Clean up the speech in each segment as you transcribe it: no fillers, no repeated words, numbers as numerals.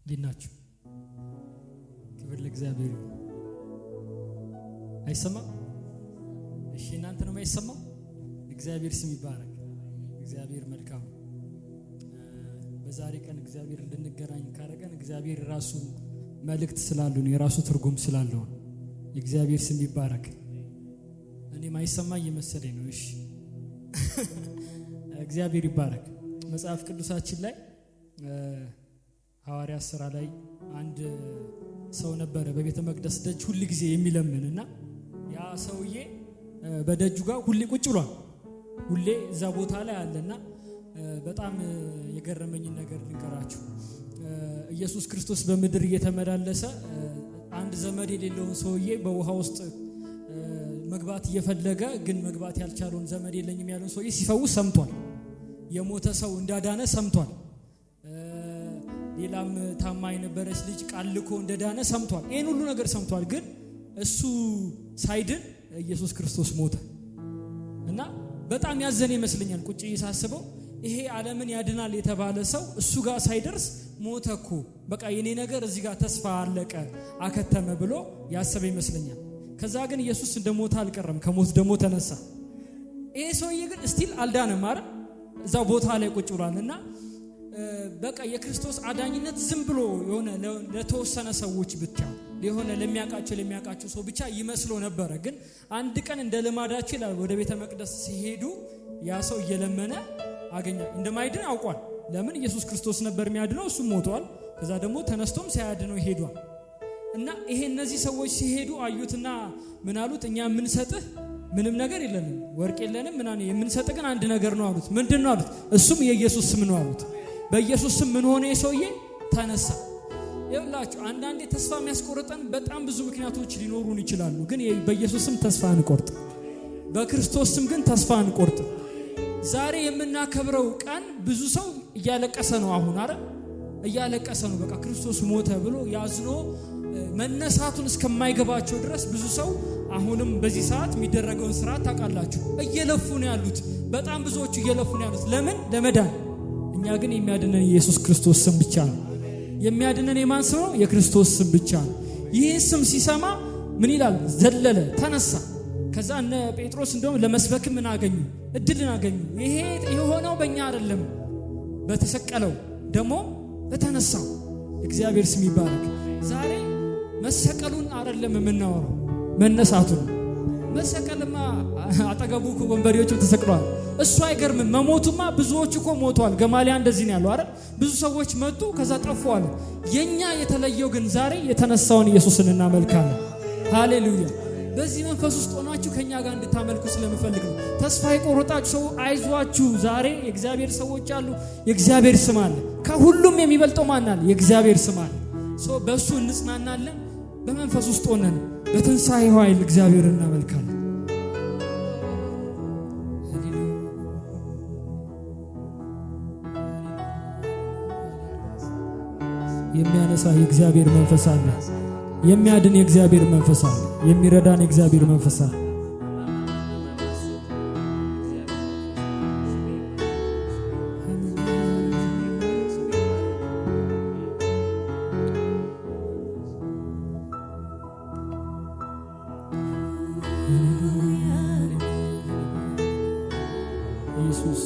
ዲናችሁ ክብር ለእግዚአብሔር። አይሰማም? እሺ እናንተ ነው የማይሰማው? እግዚአብሔር ስም ይባረክ። እግዚአብሔር መልካም። በዛሬ ቀን እግዚአብሔር እንድንገናኝ ካረገን እግዚአብሔር ራሱ መልእክት ስላለው ነው፣ የራሱ ትርጉም ስላለው ነው። እግዚአብሔር ስም ይባረክ። እኔ ማይሰማኝ እየመሰለኝ ነው። እሺ እግዚአብሔር ይባረክ። መጽሐፍ ቅዱሳችን ላይ ሐዋርያት ሥራ ላይ አንድ ሰው ነበረ በቤተ መቅደስ ደጅ ሁሉ ጊዜ የሚለምንና ያ ሰውዬ በደጁ ጋር ሁሌ ቁጭ ብሏል። ሁሌ እዛ ቦታ ላይ አለና በጣም የገረመኝ ነገር ልንገራችሁ። ኢየሱስ ክርስቶስ በምድር እየተመላለሰ አንድ ዘመድ የሌለውን ሰውዬ በውሃ ውስጥ መግባት እየፈለገ ግን መግባት ያልቻለውን ዘመድ የለኝም ያለውን ሰውዬ ሲፈውስ ሰምቷል። የሞተ ሰው እንዳዳነ ሰምቷል። ሌላም ታማ የነበረች ልጅ ቃልኮ እንደዳነ ሰምቷል። ይሄን ሁሉ ነገር ሰምቷል። ግን እሱ ሳይድን ኢየሱስ ክርስቶስ ሞተ እና በጣም ያዘነ ይመስለኛል። ቁጭ እየሳስበው ይሄ ዓለምን ያድናል የተባለ ሰው እሱ ጋር ሳይደርስ ሞተኩ፣ በቃ የኔ ነገር እዚህ ጋር ተስፋ አለቀ አከተመ ብሎ ያሰበ ይመስለኛል። ከዛ ግን ኢየሱስ እንደሞተ አልቀረም፣ ከሞት ደግሞ ተነሳ። ይሄ ሰውዬ ግን ስቲል አልዳነም ማለት እዛው ቦታ ላይ ቁጭ ብሏልና በቃ የክርስቶስ አዳኝነት ዝም ብሎ የሆነ ለተወሰነ ሰዎች ብቻ የሆነ ለሚያቃቸው ሰው ብቻ ይመስሎ ነበረ። ግን አንድ ቀን እንደ ልማዳቸው ይላል ወደ ቤተ መቅደስ ሲሄዱ ያ ሰው እየለመነ አገኘ። እንደማይድን አውቋል። ለምን? ኢየሱስ ክርስቶስ ነበር የሚያድነው፣ እሱም ሞቷል። ከዛ ደግሞ ተነስቶም ሳያድነው ሄዷል። እና ይሄ እነዚህ ሰዎች ሲሄዱ አዩትና ምን አሉት? እኛ የምንሰጥህ ምንም ነገር የለንም፣ ወርቅ የለንም፣ የምንሰጥህ ግን አንድ ነገር ነው አሉት። ምንድን ነው አሉት? እሱም የኢየሱስ ስም ነው አሉት። በኢየሱስ ስም ምን ሆነ? የሰውዬ ተነሳ። ይኸውላችሁ አንዳንዴ ተስፋ የሚያስቆርጠን በጣም ብዙ ምክንያቶች ሊኖሩን ይችላሉ። ግን በኢየሱስ ስም ተስፋ አንቆርጥ፣ በክርስቶስ ስም ግን ተስፋ አንቆርጥ። ዛሬ የምናከብረው ቀን ብዙ ሰው እያለቀሰ ነው። አሁን አረ እያለቀሰ ነው። በቃ ክርስቶስ ሞተ ብሎ ያዝኖ መነሳቱን እስከማይገባቸው ድረስ ብዙ ሰው አሁንም በዚህ ሰዓት የሚደረገውን ስራ ታውቃላችሁ፣ እየለፉ ነው ያሉት። በጣም ብዙዎቹ እየለፉ ነው ያሉት። ለምን? ለመዳን። እኛ ግን የሚያድነን የኢየሱስ ክርስቶስ ስም ብቻ ነው። የሚያድነን የማን ስም ነው? የክርስቶስ ስም ብቻ ነው። ይህ ስም ሲሰማ ምን ይላል? ዘለለ፣ ተነሳ። ከዛ እነ ጴጥሮስ እንደውም ለመስበክ ምን አገኙ? እድልን አገኙ። ይሄ የሆነው በእኛ አይደለም፣ በተሰቀለው ደግሞ በተነሳው እግዚአብሔር ስም ይባረክ። ዛሬ መሰቀሉን አይደለም የምናወራው፣ መነሳቱን። መሰቀልማ አጠገቡ እኮ ወንበዴዎቹ ተሰቅለዋል። እሱ አይገርምም። መሞቱማ ብዙዎች እኮ ሞተዋል። ገማሊያ እንደዚህ ነው ያለው አይደል? ብዙ ሰዎች መጡ ከዛ ጠፉ አለ። የኛ የተለየው ግን ዛሬ የተነሳውን ኢየሱስን እናመልካለን። ሃሌሉያ። በዚህ መንፈስ ውስጥ ሆናችሁ ከኛ ጋር እንድታመልኩ ስለምፈልግ ነው። ተስፋ የቆረጣችሁ ሰው አይዟችሁ። ዛሬ የእግዚአብሔር ሰዎች አሉ። የእግዚአብሔር ስም አለ። ከሁሉም የሚበልጠው ማን አለ? የእግዚአብሔር ስም አለ። በእሱ እንጽናናለን። በመንፈስ ውስጥ ሆነን በትንሣኤው ኃይል እግዚአብሔር እናመልካለን። የሚያነሳ የእግዚአብሔር መንፈስ አለ። የሚያድን የእግዚአብሔር መንፈስ አለ። የሚረዳን የእግዚአብሔር መንፈስ አለ። ኢየሱስ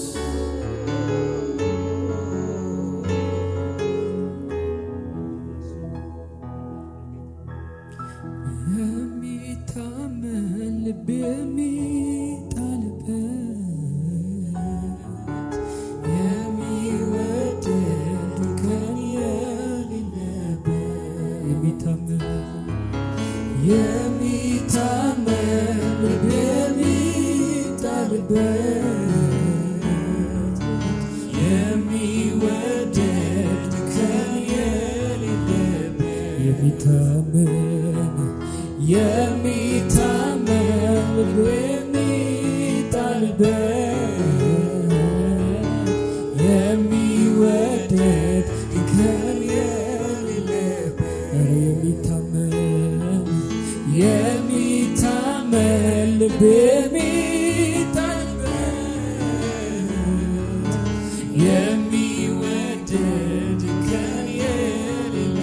የሚታመን ልብ የሚጣልበት የሚወደድ ከን የሌለበት የሚታመን ልብ የሚጣልበት የሚወደድ ከን የሌለበት የሚታመን ልብ የሚጣልበት የሚወደድ ከን የሌለበት የሚታመን ልብ የሚጣልበት የሚወደድ ከን የሌለበት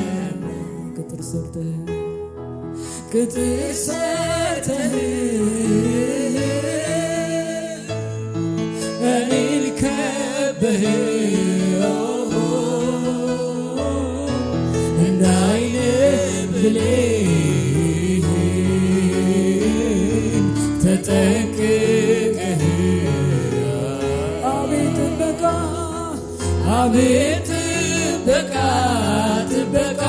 ቅጥር ሰርተህ እኔን ከበህ እንደ ዓይን ብሌን ተጠንቅቀህ አቤት ጥበቃ አቤት ጥበቃ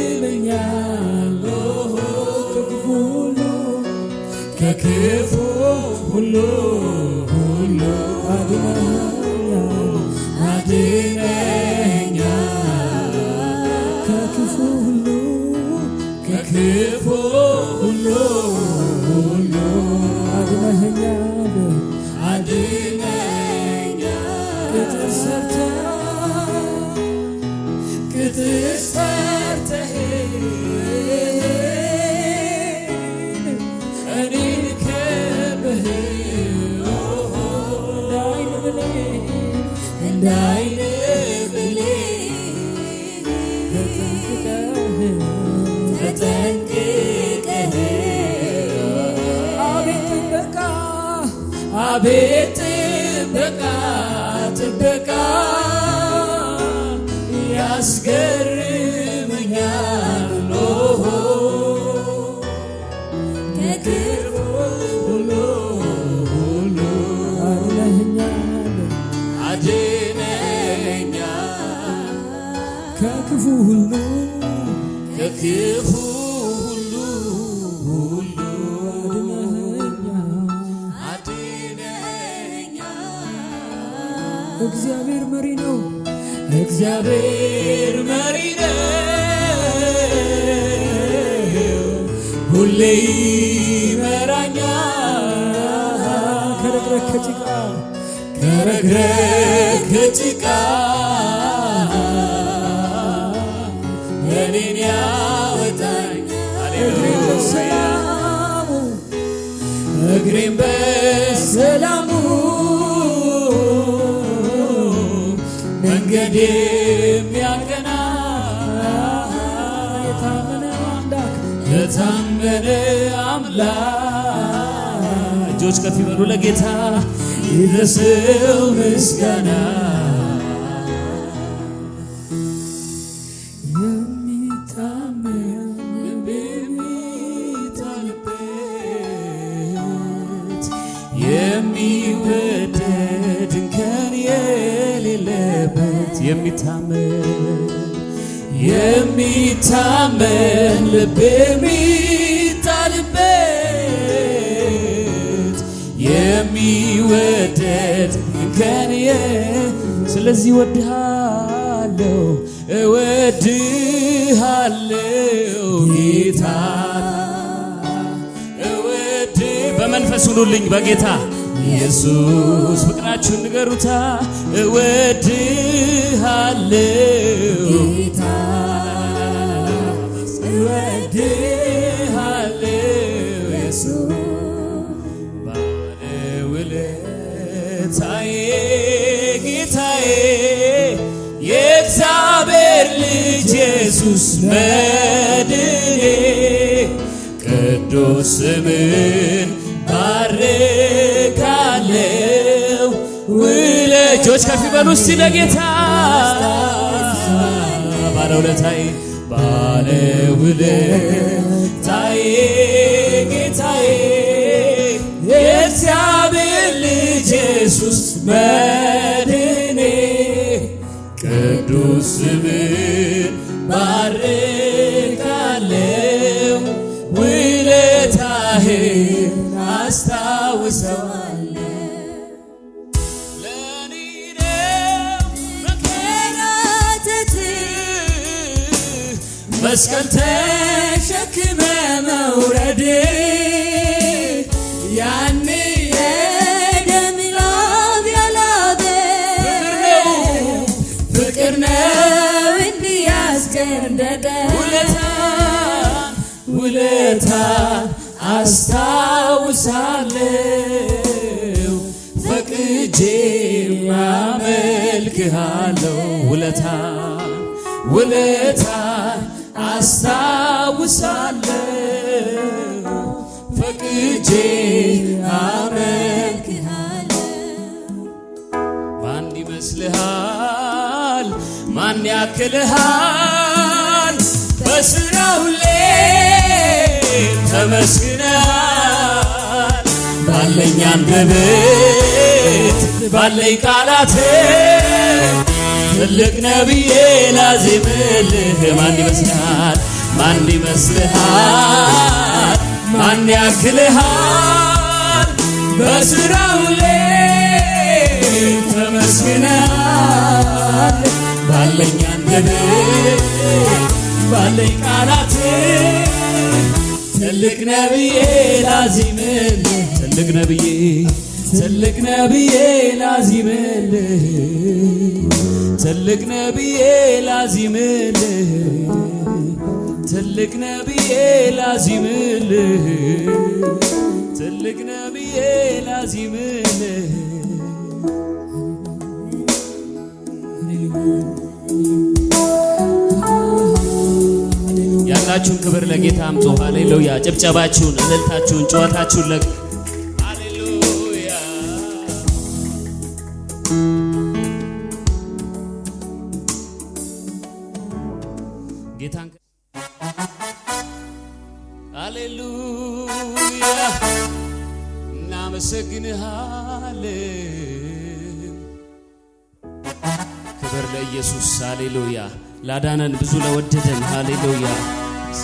ያስገርመኛል ከክፉ ሁሉ አድነኛል ከክፉ ሁሉ አድነኛል ቅጥር ሰርተህ እኔን ከበህ እንደ ዓይን ብሌን ተጠንቅቀህ አቤት ጥበቃ ያስገርመኛል ከክፉ ሁሉ አድነኛል ከክፉ ሁሉ አድነኛል እግዚአብሔር መሪ ነው ሁሌ ይመራኛል ከረግረግ ከጭቃ እኔን ያወጣኛል እግሬን በሰላሙ መንገድ የሚያቀና የታመነ አምላክ እጆች ከፍ ይበሉ ለጌታ ይድረሰው ምስጋና የሚታመን ልብ የሚጣልበት የሚወደድ እንከን የሌለበት የሚታመን ልብ የሚጣልበት የሚወደድ እንከን ስለዚህ እወድሃለሁ ጌታ በመንፈስ ሁኑልኝ በጌታ ኢየሱስ ፍቅራችሁን ንገሩታ እወድሃለሁ ጌታ እወድሃለሁ ኢየሱስ ባለውለታዬ ጌታዬ የእግዚአብሔር ልጅ ኢየሱስ መድኔ ቅዱስ ስምን ባርካለው እጆች ከፍ ይበሉ እስቲ ለጌታ ባለውለታዬ ጌታዬ የእግዚአብሔር ልጅ ኢየሱስ መድኔ ቅዱስ ስምን ባርካለው ውለታህን አስታውሰዋለሁ ለኔ ነው መከራተት መስቀል ተሸክመ መውረድ ያኔ የደም ላብ ያላበ ፍቅር ነው እንዲያስገንደደ ውለታ አስታውሳለሁ ፈቅጄ አመልክሃለሁ ውለታ ውለታን አስታውሳለሁ ፈቅጄ አመልክሃለሁ። ማን ይመስልሃል? ማን ያክልሃል? በስራው ላይ ተመስግነሃል። ባለኝ አንደበት ባለኝ ቃላት ትልቅ ነብዬ ላዜምልህ። ማን ይመስልሃል? ማን ይመስልሃል? ማን ያክልሃል? በስራው ላይ ተመስግነሃል። ባለኝ አንደበት ባለኝ ቃላት ትልቅ ነብዬ ላዜምልህ። ትልቅ ነብዬ ትልቅ ነብዬ ላዜምልህ። ትልቅ ነብዬ ላዜምልህ። ትልቅ ነብዬ ላዜምልህ። ትልቅ ነብዬ ላዜምልህ። ያላችሁን ክብር ለጌታ አምጡ። ሃሌሉያ! ጭብጨባችሁን፣ እልልታችሁን፣ ጩኸታችሁን ሃሌሉያ! ጌታን ሃሌሉያ! እናመሰግንሃለን። ክብር ለኢየሱስ ሃሌሉያ! ላዳነን ብዙ ለወደደን ሃሌሉያ!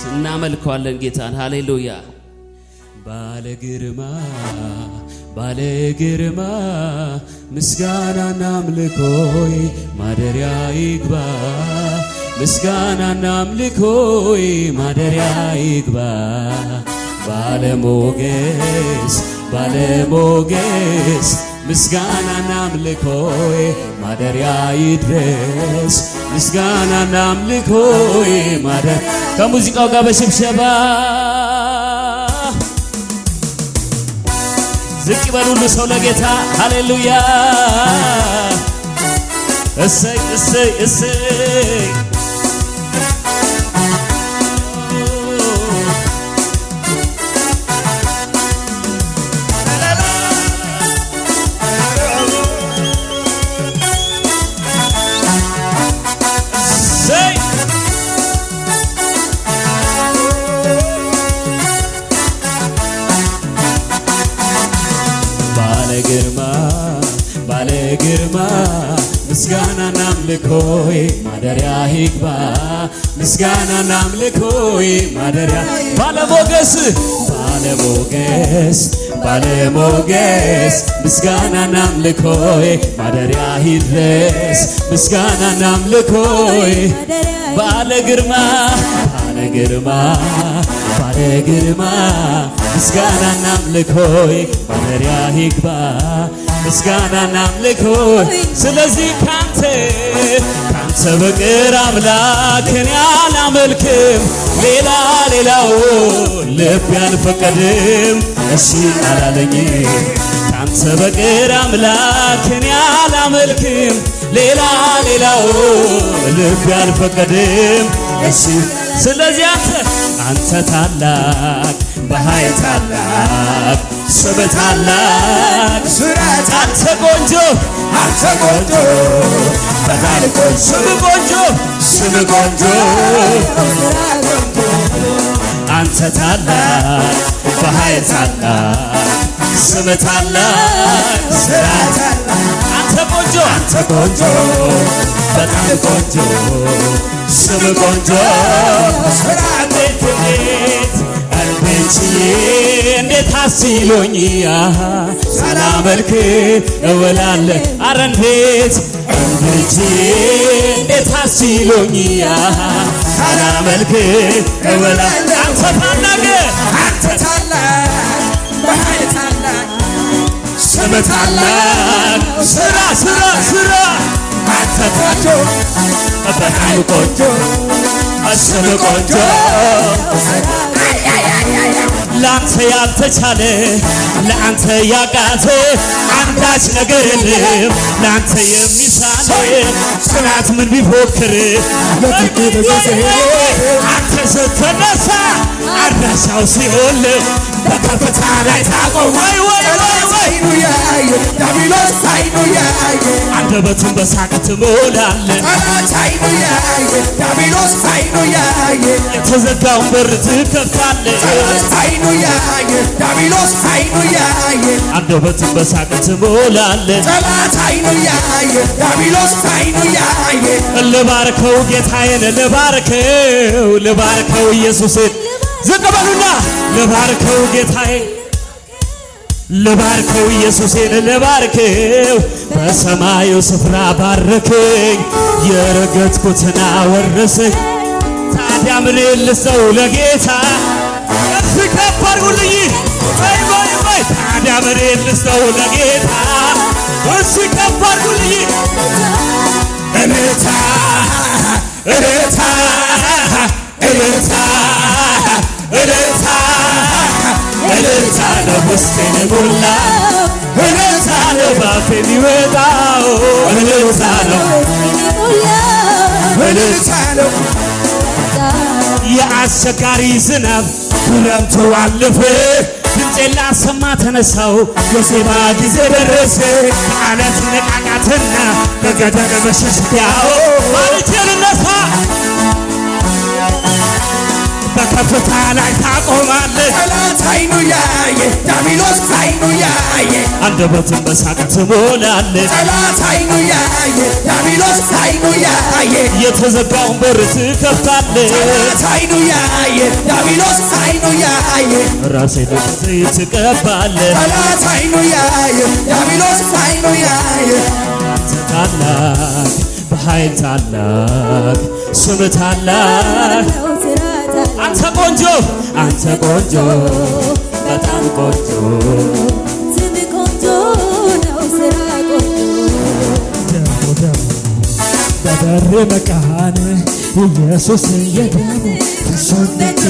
እናመልከዋለን ጌታን ሃሌሉያ! ባለ ግርማ ምስጋናና አምልኮይ ማደሪያ ይግባ። ምስጋናና አምልኮይ ማደሪያ ይግባ። ባለሞገስ ምስጋናና አምልኮይ ማደሪያ ይድረስ። ምስጋናና አምልኮይ ከሙዚቃው ጋር በሽብሸባ ዝቅ ይበሉ ሁሉ ሰው ለጌታ ሃሌሉያ! እሰይ እሰይ እሰይ! ባለ ግርማ ምስጋናና አምልኮይ ማደሪያ ይግባ። ምስጋናና አምልኮይ ማደሪያ ባለሞገስ ምስጋናና አምልኮይ ማደሪያ ይድረስ። ምስጋናና አምልኮይ ባለ ግርማ ምስጋናና አምልኮይ ማደሪያ ይግባ። ምስጋናና አምልኮይ ስለዚህ ካንተ በቀር አምላክን አላመልክም። ሌላው ልብ ያልፈቀድም እሺ አላለኝ። ካንተ በቀር አምላክን አላመልክም። ሌላው ልብ ያልፈቀድም እሺ ስለዚህ አንተ ታላቅ በኃይል ታላቅ ስም ታላቅ አንተ ቆንጆ በጣም ስም ቆንጆ አንተ ታላቅ በኃይል ታላቅ ስም ታላቅ ስራ አንተ ቆንጆ በጣም ቆንጆ ስም ቆንጆ ስራ እንዴት እንዴት አስይሎኝ ሳላመልክ እውላለሁ። ኧረ እንዴት አስይሎኝ ሳላመልክ እውላለሁ። አንተ ታላቅ በኃይል ታላቅ ስም ታላቅ ስራ አንተ ቆንጆ በጣም ቆንጆ ስም ቆንጆ ላንተ ያልተቻለ ለአንተ ያቃተ አንዳች ነገር የለም ላንተ የሚሳነ ጽናት ምን ቢፎክር አንተ ስትነሳ አድራሻው ሲኦል በከፍታ ላይ ታቆም ወይ ዲያብሎስ አይኑ ያየ አንደበቱን በሳቅ ትሞላለህ ጠላት አይኑ ያየ ዲያብሎስ አይኑ ያየ የተዘጋውን በር ትከፍታለህ ጠላት አይኑ ያየ ዲያብሎስ አይኑ ያየ አንደበቱን በሳቅ ትሞላለህ ጠላት አይኑ ያየ ዲያብሎስ አይኑ ያየ ልባርከው ጌታዬን ልባርከው ኢየሱስን ዝቅ በሉና ልባርከው ጌታዬን ልባርከው ኢየሱስን ልባርከው በሰማዩ ስፍራ ባረከኝ የረገጥኩትን አወረሰኝ ታዲያ ምን ልሰው ለጌታ እስከፈርጉልኝ ወይ ታዲያ ምን ልሰው ለጌታ እስከፈርጉልኝ እልልታ ነው ውስጤን ሞላ እልልታ ነው ባፌ የሚወጣው እልልታ ነው የአስቸጋሪ ዝናብ ክረምቱ አለፈ ድምፄን ላሰማ ተነሳው የዜማ ጊዜ ደረሰ ከዓለት ነቃቃትና ከገደል መሸሸጊያው ማለቴ ልነሳ በከፍታ ላይ ታቆማለህ ጠላት አይኑ ያየ ዲያብሎስ አይኑ ያየ አንደበቱን በሳቅ ትሞላለህ ጠላት አይኑ ያየ ዲያብሎስ አይኑ ያየ የተዘጋውን በር ትከፍታለህ ጠላት አይኑ ያየ ዲያብሎስ አይኑ ያየ ራሴን በዘይት ትቀባለህ ጠላት አይኑ ያየ ዲያብሎስ አይኑ ያየ ታላቅ በኃይል ታላቅ ስም ታላቅ አንተ ቆንጆ በጣም ቆንጆ ስም ቆንጆ ነው ስራ ቆንጆ በበሬ መቃን ኢየሱስ የደሙ ፍጹምነት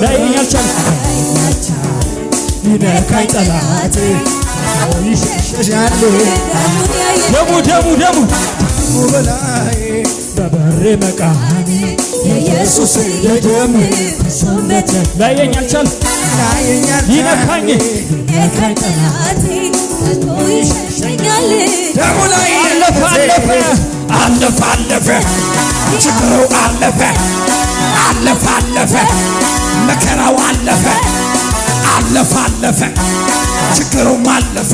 ላይ ያልቻል ይነካኝ ጠላት ይሸሻል ደሙ በላይ በበሬ መቃን ኢየሱስ የደሙ ፍጹምነት ላይ ያልቻል ይነካኝ ጠላት ይሸሻል ደሙ ላይ አለፈ ችግሩ አለፈ መከራው አለፈ ችግሩም አለፈ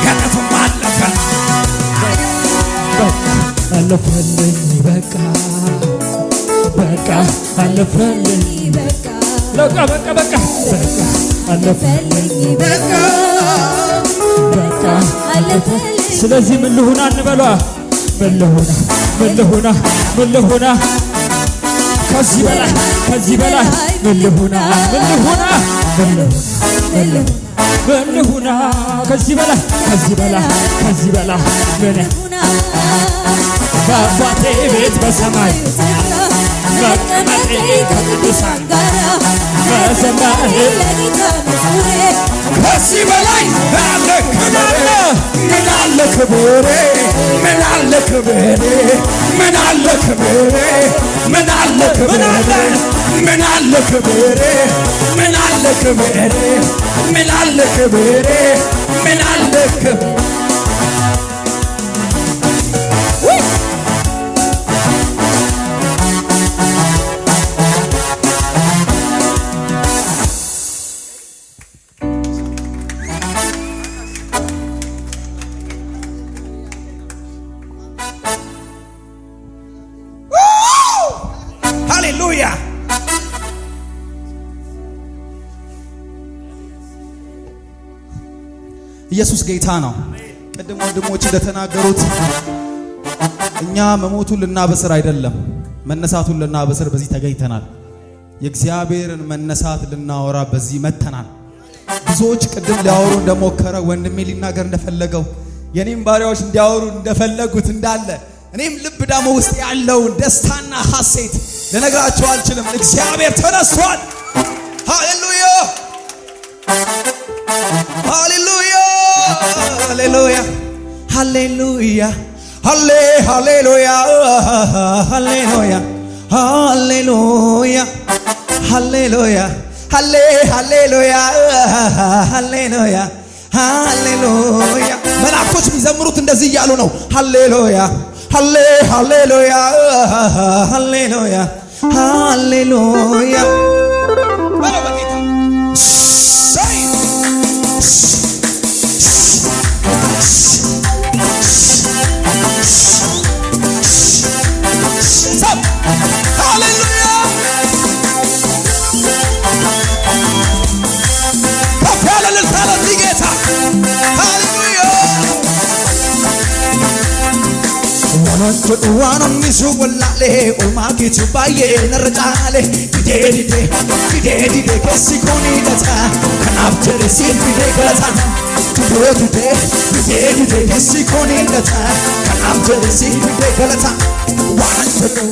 ገነቱም አለፈ አለፈልኝ በቃ አለፈልኝ በቃ አለፈልኝ በቃ አለፈልኝ ስለዚህ ምን ልሁና እንበሏ ምን ልሁና ከዚህ በላይ ምን ልሁና ከዚህ በላይ ምን በአባቴ ቤት በሰማይ መቀመጤ ከቅዱሳን ጋር መዘመሬ ከዚህ በላይ ምን አለ ክብሬ ሃሌሉያ ኢየሱስ ጌታ ነው። ቅድም ወንድሞች እንደተናገሩት እኛ መሞቱን ልናበስር አይደለም መነሳቱን ልናበስር በዚህ ተገኝተናል። የእግዚአብሔርን መነሳት ልናወራ በዚህ መተናል። ብዙዎች ቅድም ሊያወሩ እንደሞከረ ወንድሜ ሊናገር እንደፈለገው የኔም ባሪያዎች እንዲያወሩ እንደፈለጉት እንዳለ እኔም ልብ ዳሞ ውስጥ ያለውን ደስታና ሐሴት ልነግራችሁ አልችልም። እግዚአብሔር ተነስቷል። ሃሌሉያ ሃሌሉያ ሃሌሉያ ሃሌሉያ ሃሌሉያ ሃሌሉያ ሃሌሉያ ሃሌሉያ ሃሌሉያ ሃሌሉያ ሃሌሉያ መላእክቶች የሚዘምሩት እንደዚህ እያሉ ነው። ሃሌሉያ ሃሌሉያ ሃሌሉያ ሃሌሉያ Waan misu wallale olmaaki tubaye narjale dide kessi koni data kanaf jere sirfide galata dide kessi koni data kanaf jere sirfide galata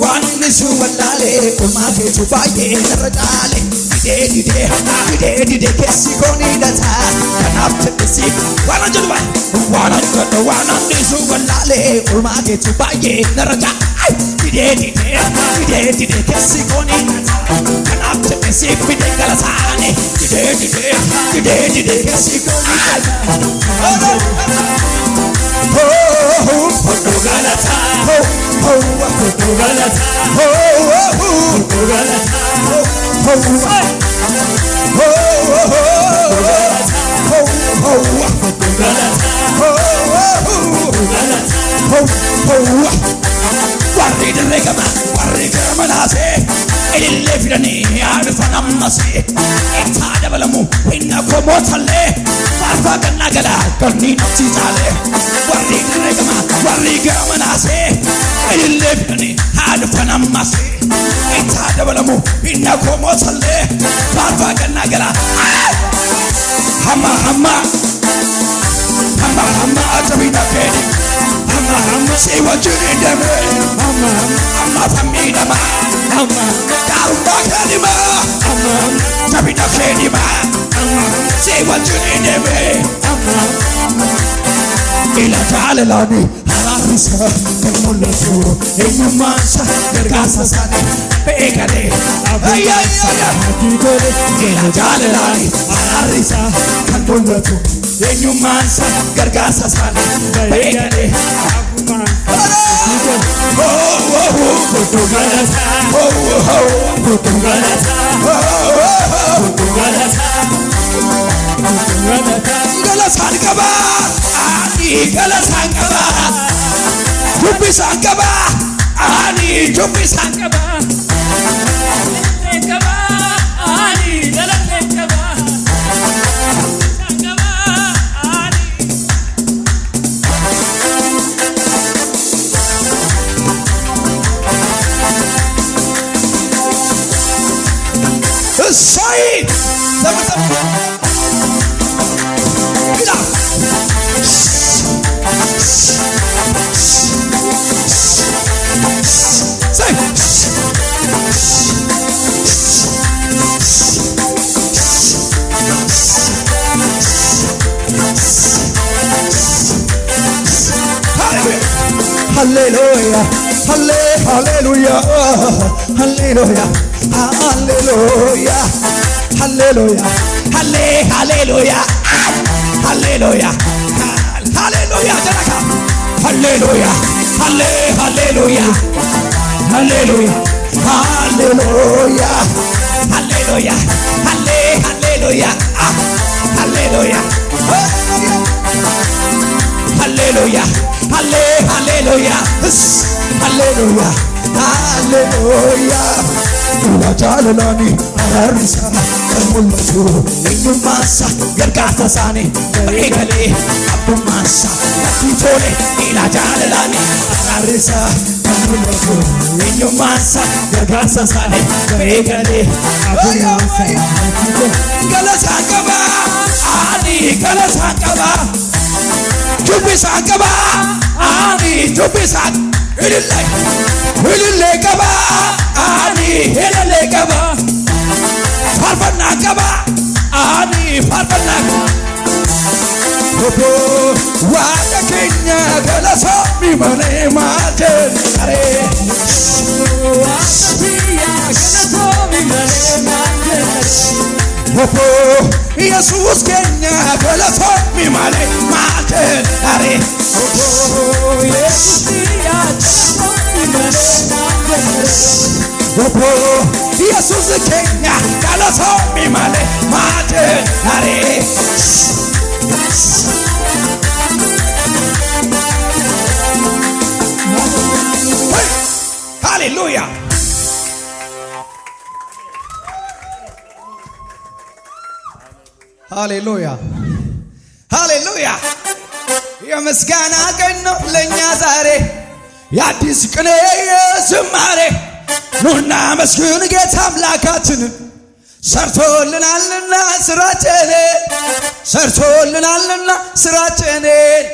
waan misu wallale olmaaki tubaye narjale dide kessi koni data kanaf jere sirfide waan misu wallale olmaaki tubaye narja dide kessi koni kanaf jere sirfide galata dide kessi koni warri garmanaase illee fidanii aadufan ammase itti dabalamu hinna komootale faarfaa gannaa gala ganni nafti taale warri garmanaase illee fidanii aadufan ammase itti dabalamu hinna komootale faarfaa gannaa gala hamma ajabina keeni si wajjini deme amma famidama darumba kenima jabina kenima si wajjini deme ila jaalalani hararisa kamulatu enyumansa gargaasa sane beekane ila jaalalani hararisa kamulatu enyumansa gargaasa sane beekane Galasan kaba, ani galasan kaba, jumpisan kaba, ani jumpisan kaba, kaba, ani galasan kaba, kaba, ani. Say, Hallelujah, hallelujah, hallelujah, hallelujah, hallelujah, hallelujah, hallelujah, hallelujah, hallelujah, hallelujah, hallelujah, hallelujah, hallelujah, hallelujah, hallelujah, hallelujah, hallelujah, hallelujah, hallelujah. Ila jaalalani hararisa kamulatu enyumansa gargaasa sane beekale abbumansa tole ila jaalalani hararisa kamulatu enyumansa gargaasa sane beekale abbumansa galasan kaba ani galasan kaba jumpisan kaba ani jumpisan ilille kaba ani ilille kaba farfanna qaba ani farfanna Opo waaqa keenya galasa mi male maaten are Asbiya galasa mi male maaten Opo Yesus keenya galasa mi male maaten are Opo Yesus keenya galasa mi male maaten Opo Yesus keenya galasa mi male maaten are Hallelujah. Hallelujah. Hallelujah. የምስጋና ቀን ነው ለኛ ዛሬ የአዲስ ቅኔ ዝማሬ ኑና መስግኑ ጌታ አምላካችንን ሰርቶልናልና ስራችንን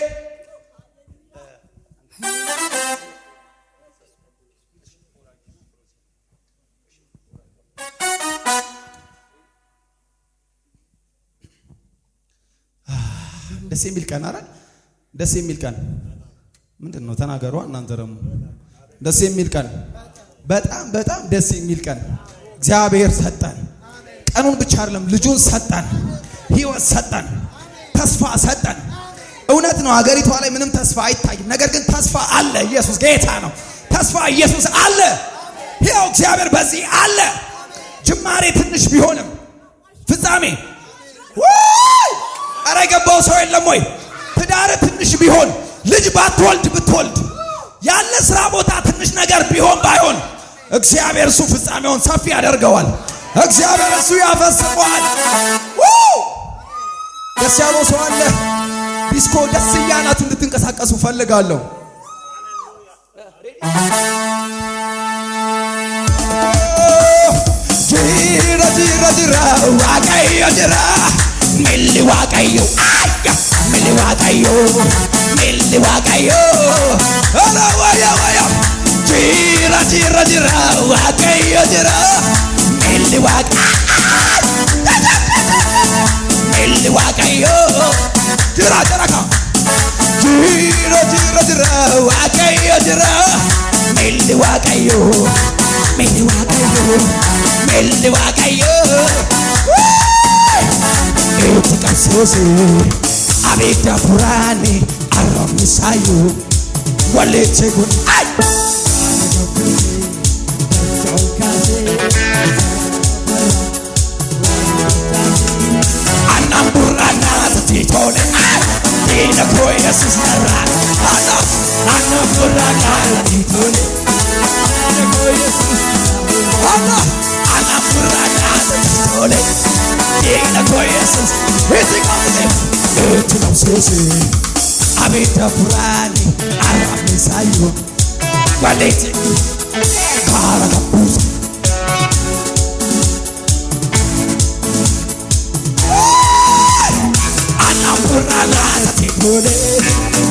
ደስ የሚል ቀን አይደል? ደስ የሚል ቀን ምንድነው? ተናገሩ እናንተ ደግሞ። ደስ የሚል ቀን በጣም በጣም ደስ የሚል ቀን እግዚአብሔር ሰጠን። ቀኑን ብቻ አይደለም ልጁን ሰጠን፣ ሕይወት ሰጠን፣ ተስፋ ሰጠን። እውነት ነው ሀገሪቷ ላይ ምንም ተስፋ አይታይም፣ ነገር ግን ተስፋ አለ። ኢየሱስ ጌታ ነው። ተስፋ ኢየሱስ አለ። ሕያው እግዚአብሔር በዚህ አለ። ጅማሬ ትንሽ ቢሆንም ፍጻሜ አረ ገባው ሰው የለም ወይ? ትዳር ትንሽ ቢሆን ልጅ ብትወልድ ያለ ስራ ቦታ ትንሽ ነገር ቢሆን ባይሆን እግዚአብሔር እሱ ፍጻሜውን ሰፊ ያደርገዋል። እግዚአብሔር እሱ ያፈስቀዋል። ደስ ያለው ሰው አለ? ዲስኮ ደስ እያላችሁ እንድትንቀሳቀሱ ፈልጋለሁ። ጅራ Milli Wakayo, Milli Wakayo, Milli Wakayo. Hello, waya. Jira, Wakayo, jira. Milli Wakayo, Milli Wakayo. Jira ka. Jira, Wakayo, jira. Milli Wakayo, Milli Wakayo, Milli Wakayo. Etikasose abeta purani aramisayo walete gun ay anamburana titole ina koya sisara anamburana titole ina koya sisara anamburana titole ina koya sisara abeta purani aramisayo walete karabuza anamburana titole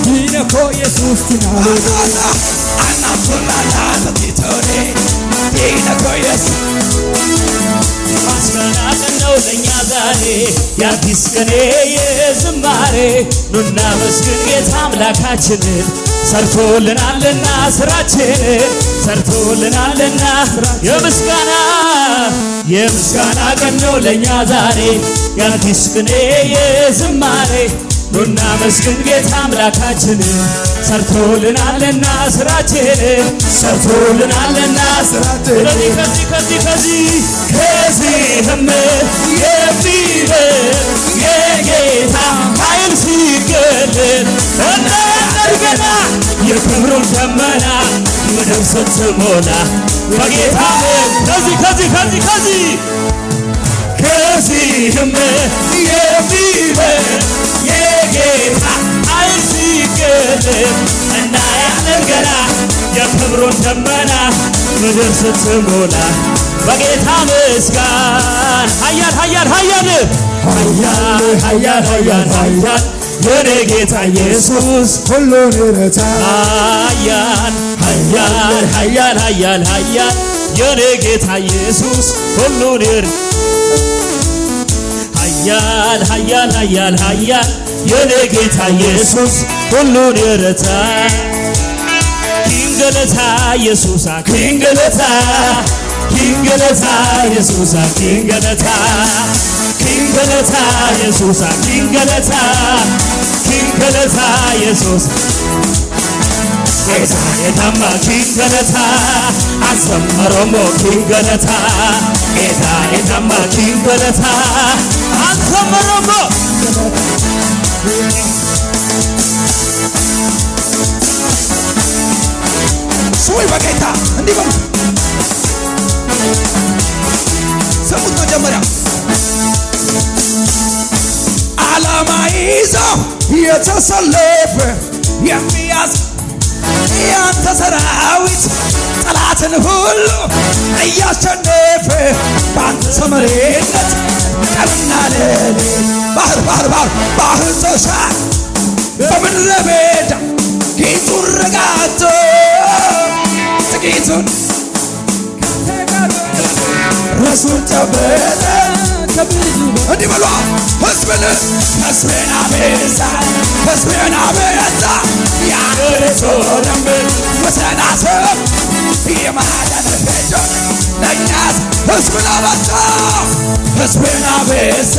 ina koya sisara anamburana titole ina koya ነው ለኛ ዛሬ የአዲስ ቅኔ የዝማሬ ኑና መስግን ጌታ አምላካችንን ሰርቶልናልና ሰርቶልናልና የምስጋና ቀን ነው ለኛ ዛሬ የአዲስ ቅኔ የዝማሬ ኑና መስግን ጌታ አምላካችንን ሰርቶልናልና ስራችንን ከዚህም የሚበልጥ የጌታ ኃይል ሲገለጥ እንደገና የክብሩን ደመና ምድር ስትሞላ በጌታ ከዚህም የሚበልጥ የጌታ ኃይል ሲገለጥ እናያለን ገና የክብሩን ደመና ምድር ስትሞላ በጌታ ምስጋና ኃያል የኔ ጌታ ኢየሱስ ሁሉን ይረታል። ኃያል የኔ ጌታ ኢየሱስ ሁሉን ይረታል። ኃያል የኔ ጌታ ኢየሱስ ሁሉን የረታ ኪንገለታ ኢየሱስ ኪንገለታ ኢየሱስ ኪንገለታ ኢየሱስ ኪንገለታ ኢየሱስ ጌታማ ኪንገለታ አዘመሮሞ ኪንገለታ ጌታማ ኪንገለታ አዘመሮሞ ስሙኝ በጌታ እንዲህ በሉ ስሙት መጀመሪያ ዓላማ ይዞ የተሰለፈ የሚያዝ ያንተ ሰራዊት ጠላትን ሁሉ እያሸነፈ በአንተ ሰመሬነት ቀንና ሌሊት ባህር ተሻግሮ በምድረ በዳ ጌጡን ረጋግጦ ጥቂቱን ራሱን ጨበጠ ከብዙ እንዲህ በሏ ሕዝብን አበዛ ያገሬቶንም ወሰናስብ የማዳን ፊቱን ለእኛስ ሕዝብን አበዛ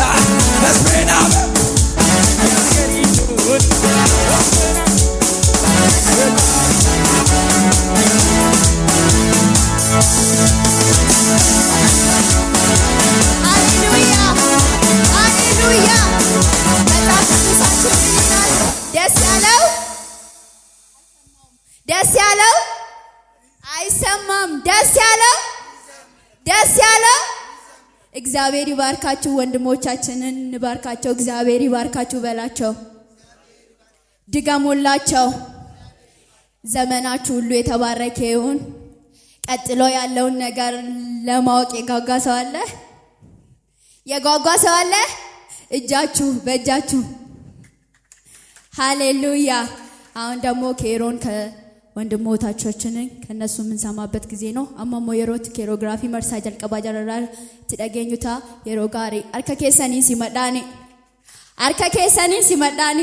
ደስ ያለው አይሰማም። ደስ ያለው እግዚአብሔር ይባርካችሁ። ወንድሞቻችንን እንባርካቸው። እግዚአብሔር ይባርካችሁ በላቸው፣ ድገሙላቸው። ዘመናችሁ ሁሉ የተባረከ ይሁን። ቀጥሎ ያለውን ነገር ለማወቅ የጓጓ ሰው አለ? እጃችሁ በእጃችሁ ሃሌሉያ። አሁን ደግሞ ኬሮን ከወንድሞቻችንን ከነሱ የምንሰማበት ጊዜ ነው። አማሞ የሮት ኬሮግራፊ መርሳ ጀልቀባ ጀረራል ትደገኙታ የሮጋሪ አርከ ኬሰኒ ሲመዳኒ